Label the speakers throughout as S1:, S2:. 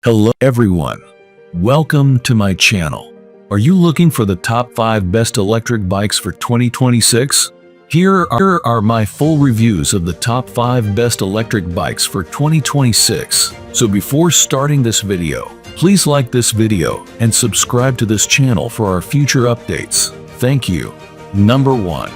S1: Hello everyone, welcome to my channel. Are you looking for the top 5 best electric bikes for 2026? Here are my full reviews of the top 5 best electric bikes for 2026. So before starting this video, please like this video and subscribe to this channel for our future updates. Thank you. Number 1.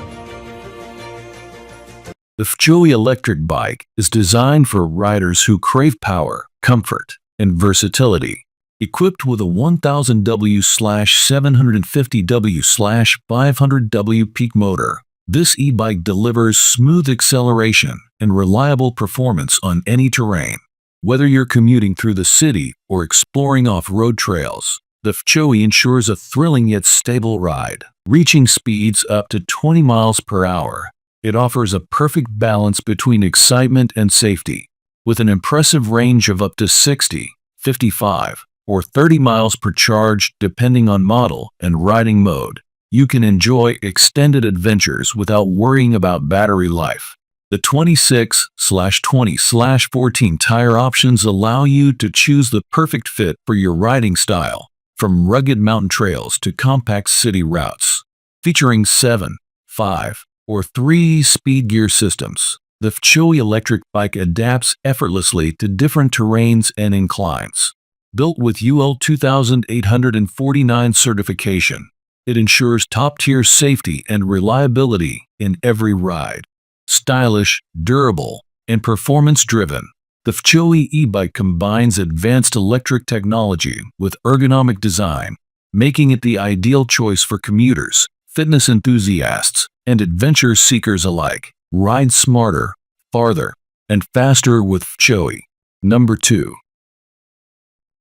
S1: The Cityone electric bike is designed for riders who crave power, comfort, and versatility. Equipped with a 1000W/750W/500W peak motor, this e-bike delivers smooth acceleration and reliable performance on any terrain. Whether you're commuting through the city or exploring off-road trails, the Cityone ensures a thrilling yet stable ride, reaching speeds up to 20 miles per hour. It offers a perfect balance between excitement and safety. With an impressive range of up to 60, 55, or 30 miles per charge depending on model and riding mode, you can enjoy extended adventures without worrying about battery life. The 26/20/14 tire options allow you to choose the perfect fit for your riding style, from rugged mountain trails to compact city routes. Featuring 7, 5, or 3-speed gear systems, the Cityone electric bike adapts effortlessly to different terrains and inclines. Built with UL 2849 certification, it ensures top-tier safety and reliability in every ride. Stylish, durable, and performance-driven, the Cityone e-bike combines advanced electric technology with ergonomic design, making it the ideal choice for commuters, fitness enthusiasts, and adventure seekers alike. Ride smarter, farther, and faster with Cityone. Number 2.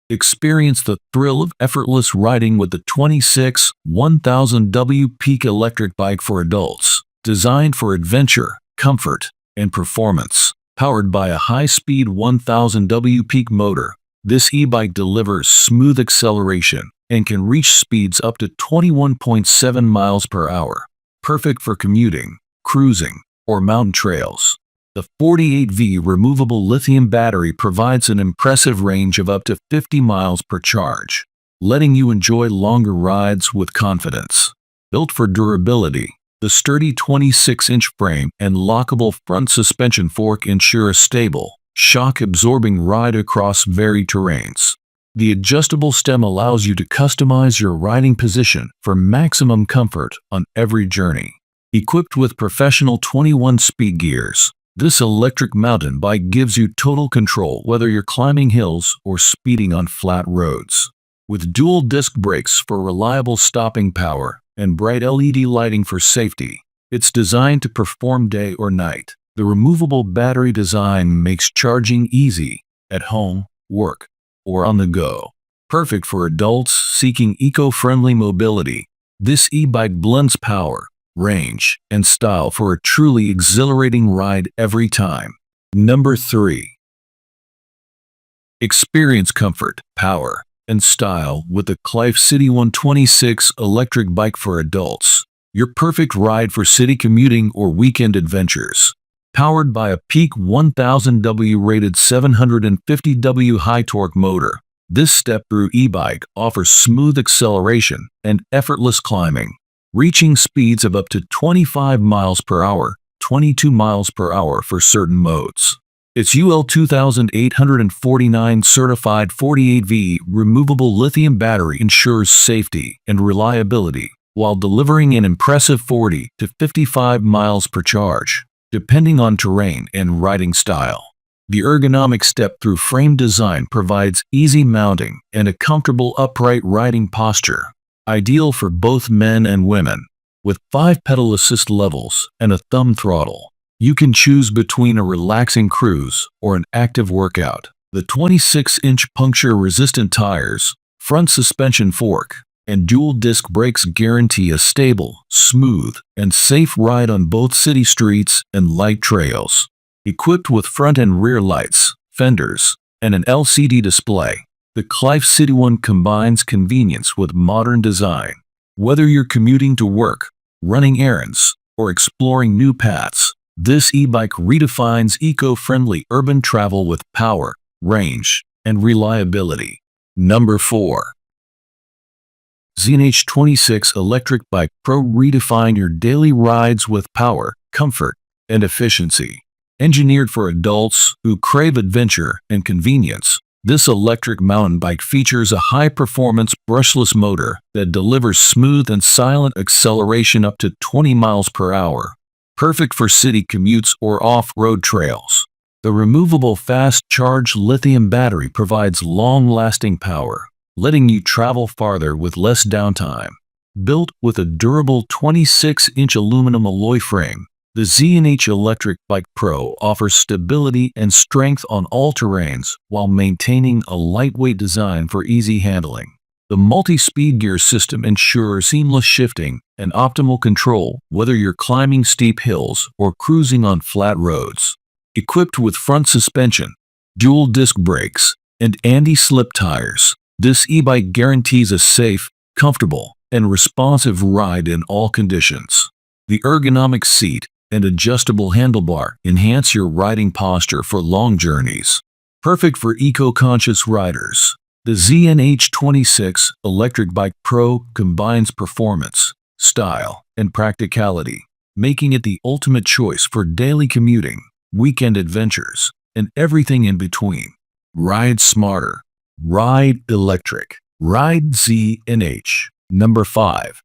S1: Experience the thrill of effortless riding with the 26/1000W peak electric bike for adults. Designed for adventure, comfort, and performance. Powered by a high-speed 1000W peak motor, this e-bike delivers smooth acceleration and can reach speeds up to 21.7 miles per hour. Perfect for commuting, cruising, or mountain trails. The 48V removable lithium battery provides an impressive range of up to 50 miles per charge, letting you enjoy longer rides with confidence. Built for durability, the sturdy 26-inch frame and lockable front suspension fork ensure a stable, shock-absorbing ride across varied terrains. The adjustable stem allows you to customize your riding position for maximum comfort on every journey. Equipped with professional 21-speed gears, this electric mountain bike gives you total control whether you're climbing hills or speeding on flat roads. With dual disc brakes for reliable stopping power and bright LED lighting for safety, it's designed to perform day or night. The removable battery design makes charging easy at home, work, or on the go. Perfect for adults seeking eco-friendly mobility, this e-bike blends power, range, and style for a truly exhilarating ride every time. Number 3. Experience comfort, power, and style with the Cityone 26 electric bike for adults. Your perfect ride for city commuting or weekend adventures. Powered by a peak 1000W rated 750W high-torque motor, this step-through e-bike offers smooth acceleration and effortless climbing, reaching speeds of up to 25 miles per hour, 22 miles per hour for certain modes. Its UL 2849 certified 48V removable lithium battery ensures safety and reliability while delivering an impressive 40 to 55 miles per charge, depending on terrain and riding style. The ergonomic step-through frame design provides easy mounting and a comfortable upright riding posture, ideal for both men and women. With 5 pedal assist levels and a thumb throttle, you can choose between a relaxing cruise or an active workout. The 26-inch puncture-resistant tires, front suspension fork, and dual-disc brakes guarantee a stable, smooth, and safe ride on both city streets and light trails. Equipped with front and rear lights, fenders, and an LCD display, the Cityone combines convenience with modern design. Whether you're commuting to work, running errands, or exploring new paths, this e-bike redefines eco-friendly urban travel with power, range, and reliability. Number 4. ZNH26 Electric Bike Pro. Redefine your daily rides with power, comfort, and efficiency. Engineered for adults who crave adventure and convenience, this electric mountain bike features a high-performance brushless motor that delivers smooth and silent acceleration up to 20 miles per hour. Perfect for city commutes or off-road trails. The removable fast-charge lithium battery provides long-lasting power, letting you travel farther with less downtime. Built with a durable 26-inch aluminum alloy frame, the ZNH Electric Bike Pro offers stability and strength on all terrains while maintaining a lightweight design for easy handling. The multi-speed gear system ensures seamless shifting and optimal control whether you're climbing steep hills or cruising on flat roads. Equipped with front suspension, dual disc brakes, and anti-slip tires, this e-bike guarantees a safe, comfortable, and responsive ride in all conditions. The ergonomic seat and adjustable handlebar enhance your riding posture for long journeys. Perfect for eco-conscious riders, the ZNH26 Electric Bike Pro combines performance, style, and practicality, making it the ultimate choice for daily commuting, weekend adventures, and everything in between. Ride smarter. Ride electric. Ride ZNH. Number 5.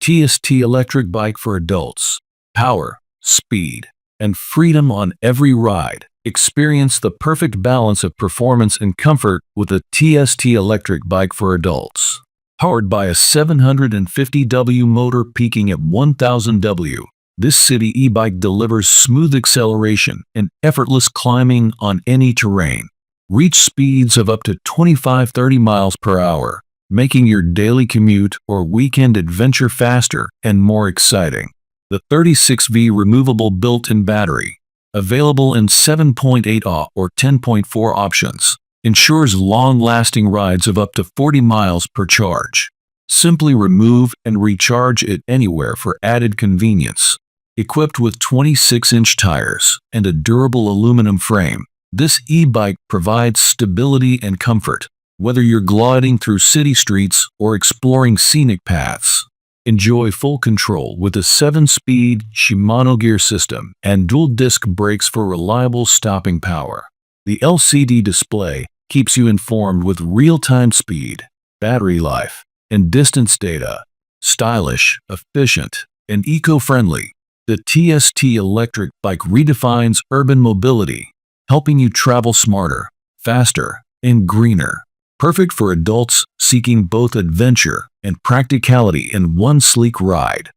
S1: TST Electric Bike for Adults. Power, speed, and freedom on every ride. Experience the perfect balance of performance and comfort with a TST Electric Bike for Adults. Powered by a 750W motor peaking at 1000W, this city e-bike delivers smooth acceleration and effortless climbing on any terrain. Reach speeds of up to 25-30 miles per hour, making your daily commute or weekend adventure faster and more exciting. The 36V removable built-in battery, available in 7.8 Ah or 10.4 options, ensures long-lasting rides of up to 40 miles per charge. Simply remove and recharge it anywhere for added convenience. Equipped with 26-inch tires and a durable aluminum frame, this e-bike provides stability and comfort, whether you're gliding through city streets or exploring scenic paths. Enjoy full control with a 7-speed Shimano gear system and dual-disc brakes for reliable stopping power. The LCD display keeps you informed with real-time speed, battery life, and distance data. Stylish, efficient, and eco-friendly, the TST Electric Bike redefines urban mobility, helping you travel smarter, faster, and greener. Perfect for adults seeking both adventure and practicality in one sleek ride.